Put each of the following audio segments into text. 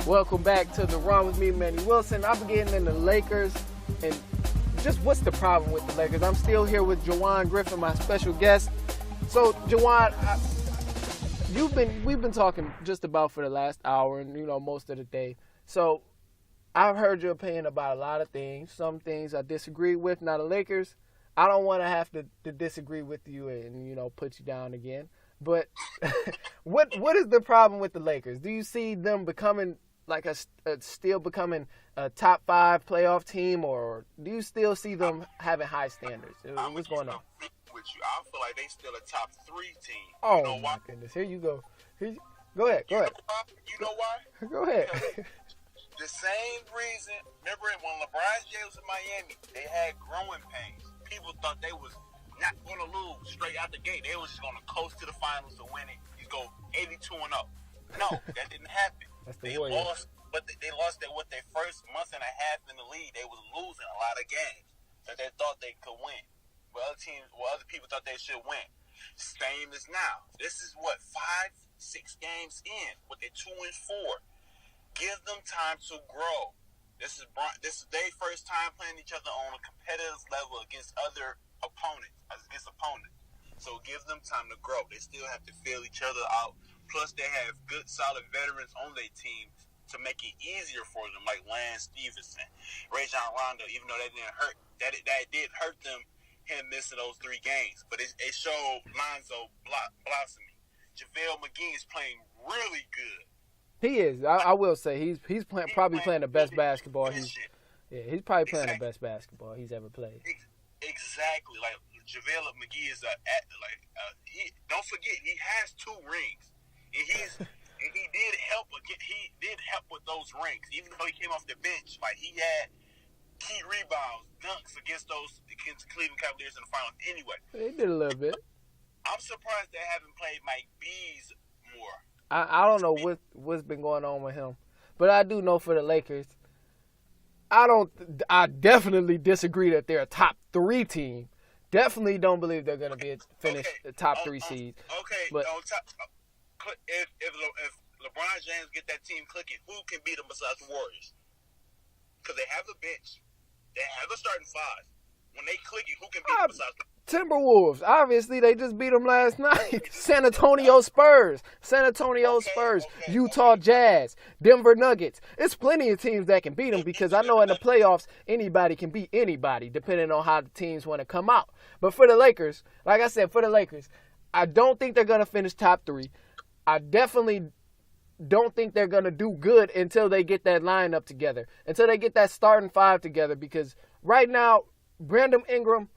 Welcome back to The Run with me, Manny Wilson. I'm getting into the Lakers and just what's the problem with the Lakers. I'm still here with Juan Griffin, my special guest. So, Juan, we've been talking just about for the last hour and, most of the day. So, I've heard your opinion about a lot of things. Some things I disagree with. Now, the Lakers, I don't want to have to disagree with you and, put you down again. But what is the problem with the Lakers? Do you see them becoming still becoming a top 5 playoff team, or do you still see them having high standards? What's going on? With you, I feel like they still a top 3 team. Oh, my goodness. Here you go. Go ahead. You know why? Go ahead. The same reason, remember when LeBron James was in Miami, they had growing pains. People thought they was not going to lose straight out the gate. They was just going to coast to the finals to win it. You go 82-0. No, that didn't happen. They lost, but they lost their first month and a half in the league. They was losing a lot of games that they thought they could win. Other people thought they should win. Same as now. This is 5-6 games in with their 2-4. Give them time to grow. This is their first time playing each other on a competitive level against opponents. So give them time to grow. They still have to fill each other out. Plus, they have good, solid veterans on their team to make it easier for them, like Lance Stevenson, Rajon Rondo. Even though that didn't hurt, that did hurt them. Him missing those 3 games, but it showed Lonzo blossoming. JaVale McGee is playing really good. He is. I will say he's probably playing the best basketball. He's probably playing the best basketball he's ever played. Exactly. Like JaVale McGee is don't forget he has 2 rings, and he did help. He did help with those rings, even though he came off the bench. Like he had key rebounds, dunks against Cleveland Cavaliers in the finals. Anyway, they did a little bit. I'm surprised they haven't played Mike Bees more. I don't know what's been going on with him, but I do know for the Lakers, I definitely disagree that they're a top 3 team. Definitely don't believe they're going to finish the top 3 seed. But if LeBron James get that team clicking, who can beat them besides the Warriors? Because they have the bench. They have a starting 5. When they click it, who can beat them besides Timberwolves? Obviously, they just beat them last night. San Antonio Spurs. Utah Jazz. Denver Nuggets. It's plenty of teams that can beat them because I know in the playoffs, anybody can beat anybody depending on how the teams want to come out. But for the Lakers, like I said, I don't think they're going to finish top 3. I definitely don't think they're going to do good until they get that lineup together, until they get that starting 5 together, because right now, Brandon Ingram,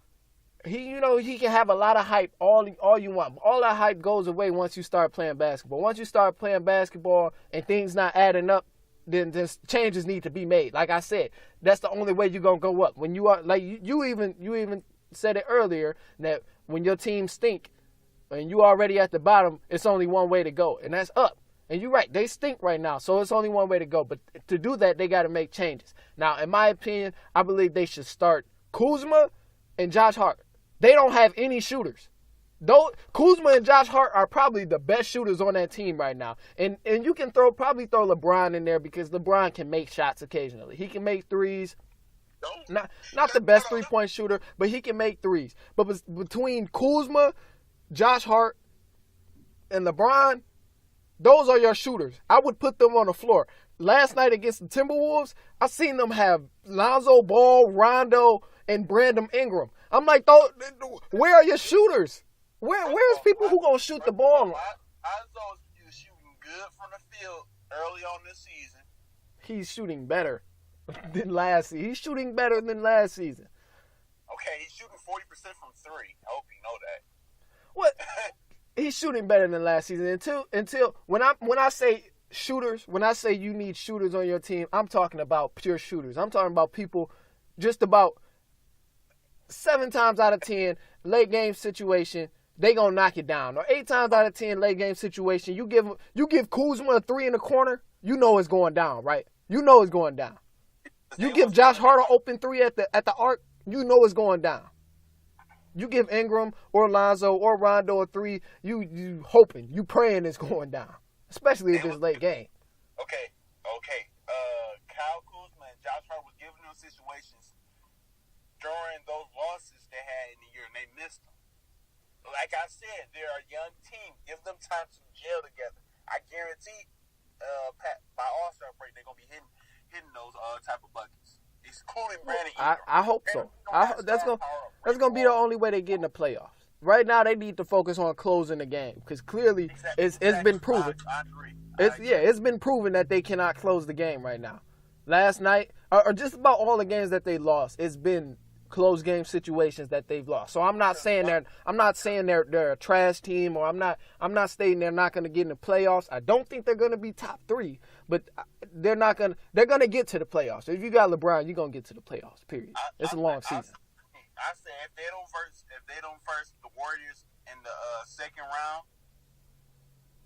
he can have a lot of hype all you want. All that hype goes away once you start playing basketball. Once you start playing basketball and things not adding up, then changes need to be made. Like I said, that's the only way you're going to go up. When you are, like you even said it earlier, that when your team stink and you already at the bottom, it's only one way to go, and that's up. And you're right, they stink right now, so it's only one way to go. But to do that, they got to make changes. Now, in my opinion, I believe they should start Kuzma and Josh Hart. They don't have any shooters. Kuzma and Josh Hart are probably the best shooters on that team right now. And you can probably throw LeBron in there because LeBron can make shots occasionally. He can make threes. Not the best three-point shooter, but he can make threes. But between Kuzma, Josh Hart, and LeBron, those are your shooters. I would put them on the floor. Last night against the Timberwolves, I seen them have Lonzo Ball, Rondo, and Brandon Ingram. I'm like, where are your shooters? Where's people who gonna shoot the ball? Lonzo is shooting good from the field early on this season. He's shooting better than last season. He's shooting better than last season. Okay, he's shooting 40% from 3. I hope you know that. What? He's shooting better than last season until when I say shooters, when I say you need shooters on your team, I'm talking about pure shooters. I'm talking about people just about 7 times out of 10 late game situation, they gonna knock it down. Or 8 times out of 10 late game situation, you give Kuzma a 3 in the corner, you know it's going down, right? You know it's going down. You give Josh Hart an open 3 at the arc, you know it's going down. You give Ingram or Lonzo or Rondo a 3, you hoping, you praying it's going down, especially if it's late game. Okay. situations during those losses they had in the year, and they missed them. Like I said, they're a young team. Give them time to gel together. I guarantee by All-Star break, they're going to be hitting those type of buckets. Including Brandon Ingram. I hope so. That's gonna be the only way they get in the playoffs. Right now, they need to focus on closing the game because clearly it's been proven. I agree. It's been proven that they cannot close the game right now. Last night, or just about all the games that they lost, it's been close game situations that they've lost. So I'm not saying they're a trash team, or I'm not stating they're not going to get in the playoffs. I don't think they're going to be top 3, but they're going to get to the playoffs. If you got LeBron, you're going to get to the playoffs. Period. It's a long season. I said if they don't first the Warriors in the second round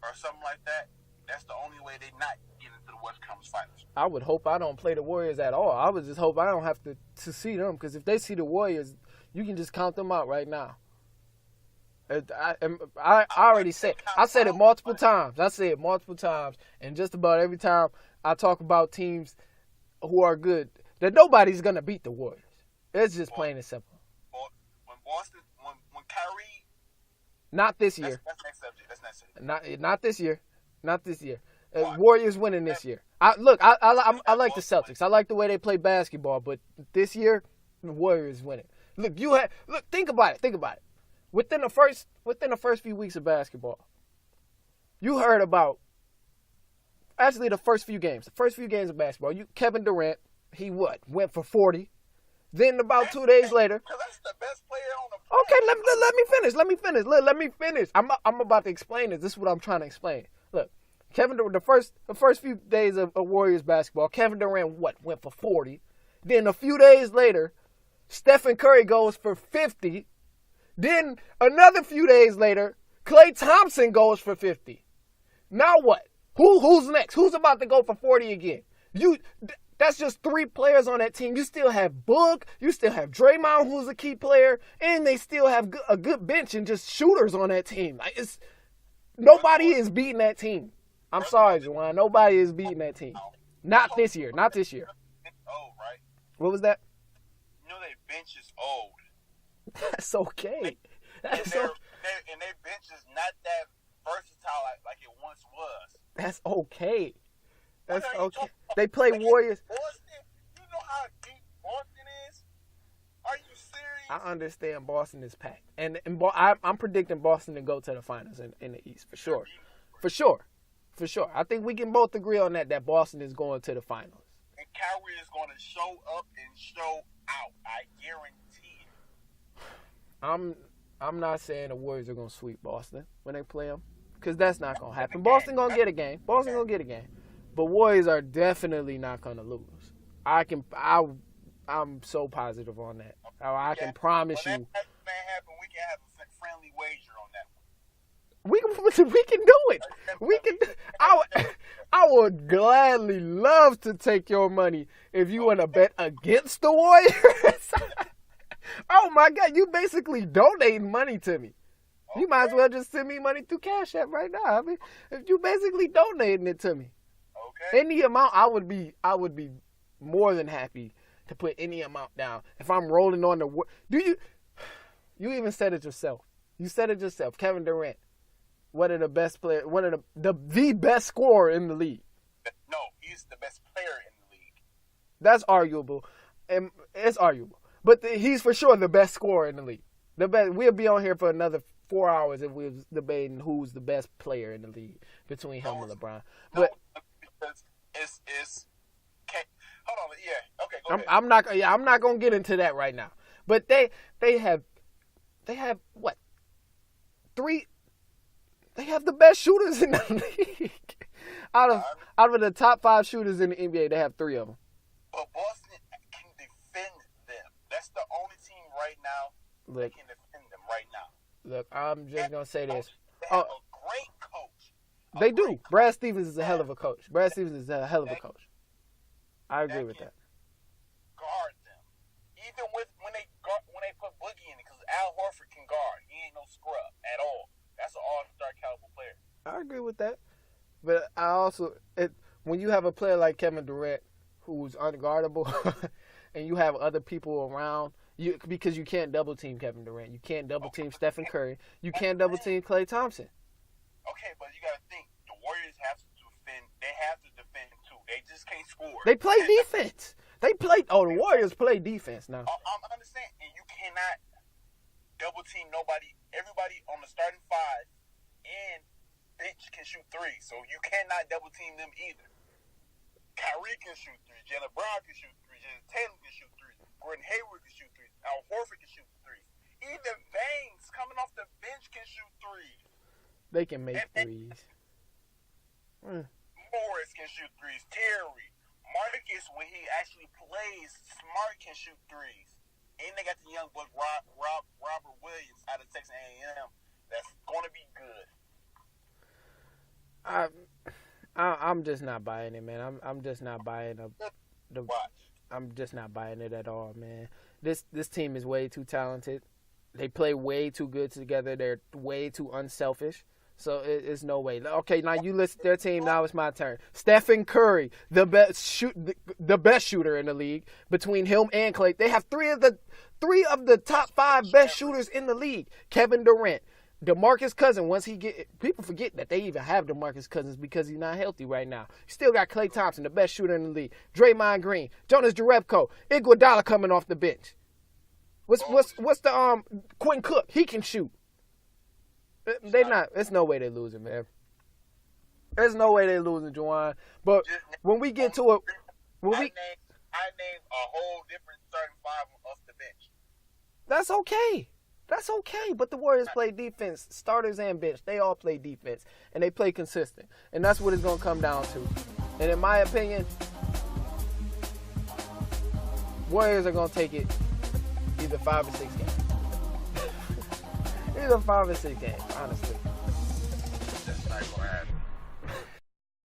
or something like that, that's the only way they not get into the West Conference Finals. I would hope I don't play the Warriors at all. I would just hope I don't have to see them, because if they see the Warriors, you can just count them out right now. I already said. I said it multiple times. And just about every time I talk about teams who are good, that nobody's gonna beat the Warriors. It's just plain and simple. When Kyrie. Not this year. That's next subject. That's next subject. Not this year. Not this year. Warriors winning this year. I like the Celtics. I like the way they play basketball, but this year, the Warriors winning. Think about it. Within the first few weeks of basketball, you heard about actually the first few games of basketball. Kevin Durant, he went for 40. Then about 2 days later, that's the best player on the planet. Okay, let me finish. I'm about to explain it. This is what I'm trying to explain. Look, Kevin Durant, the first few days of Warriors basketball, Kevin Durant went for 40. Then a few days later, Stephen Curry goes for 50. Then another few days later, Klay Thompson goes for 50. Now what? Who's next? Who's about to go for 40 again? That's just 3 players on that team. You still have Book. You still have Draymond, who's a key player, and they still have a good bench and just shooters on that team. Nobody is beating that team. I'm sorry, Juwan. Nobody is beating that team. Not this year. Old, right? What was that? You know their bench is old. That's okay. And their bench is not that versatile like it once was. That's okay. That's okay. They play Warriors. Boston, you know how deep Boston is? Are you serious? I understand Boston is packed. And I'm predicting Boston to go to the finals in the East, for sure. For sure. I think we can both agree on that Boston is going to the finals. And Kyrie is going to show up and show out. I guarantee it. I'm not saying the Warriors are going to sweep Boston when they play them, because that's not going to happen. Boston going to get a game. But Warriors are definitely not going to lose. I'm so positive on that. I can promise you. When that happen, we can have a friendly wager on that one. We can do it. We can. I would gladly love to take your money if you want to bet against the Warriors. Oh my God, you basically donating money to me. Okay. You might as well just send me money through Cash App right now. I mean, if you basically donating it to me. Okay. Any amount, I would be more than happy to put any amount down. If I'm rolling on you even said it yourself. You said it yourself. Kevin Durant, one of the best players, one of the best scorer in the league. No, he's the best player in the league. That's arguable. And it's arguable. But he's for sure the best scorer in the league. The best. We'll be on here for another 4 hours if we're debating who's the best player in the league between him and LeBron. But it's hold on, yeah, okay, go ahead. I'm not gonna get into that right now. But they have what? 3. They have the best shooters in the league. Out of the top 5 shooters in the NBA, they have 3 of them. But Boston can defend them. That's the only team right now that can defend them right now. Look, I'm just gonna say this. They have a great coach. They do. Brad Stevens is a hell of a coach. I agree with that. Guard them, even when they put Boogie in it, because Al Horford can guard. He ain't no scrub at all. That's an all-star caliber player. I agree with that, but I also when you have a player like Kevin Durant who's unguardable, and you have other people around you because you can't double team Kevin Durant, you can't double team Stephen Curry, you can't double team Klay Thompson. Okay, but you gotta think the Warriors have to defend. They have to defend too. They just can't score. They play defense. The Warriors play defense now. I understand, and you cannot double team nobody. Everybody on the starting five and bench can shoot three, so you cannot double team them either. Kyrie can shoot three. Jalen Brown can shoot three. Jalen Tatum can shoot three. Gordon Hayward can shoot three. Al Horford can shoot three. Even Banks coming off the bench can shoot three. They can make threes. Morris can shoot threes. Terry. Marcus, when he actually plays, Smart can shoot threes. And they got the young boy Robert Williams out of Texas A&M. That's going to be good. I'm just not buying it, man. I'm just not buying I'm just not buying it at all, man. This team is way too talented. They play way too good together. They're way too unselfish. So it's no way. Okay, now you list their team. Now it's my turn. Stephen Curry, the best shooter in the league. Between him and Klay, they have three of the top 5 best shooters in the league. Kevin Durant, DeMarcus Cousins. People forget that they even have DeMarcus Cousins because he's not healthy right now. You still got Klay Thompson, the best shooter in the league. Draymond Green, Jonas Jerebko, Iguodala coming off the bench. What's the Quentin Cook? He can shoot. They're not. There's no way they're losing, man. There's no way they're losing, Juwan. But when we get to it, I named a whole different starting 5 off the bench. That's okay. That's okay. But the Warriors play defense, starters and bench. They all play defense, and they play consistent. And that's what it's going to come down to. And in my opinion, Warriors are going to take it either 5 or 6 games. Either 5 or 6 games, honestly. That's not going to happen.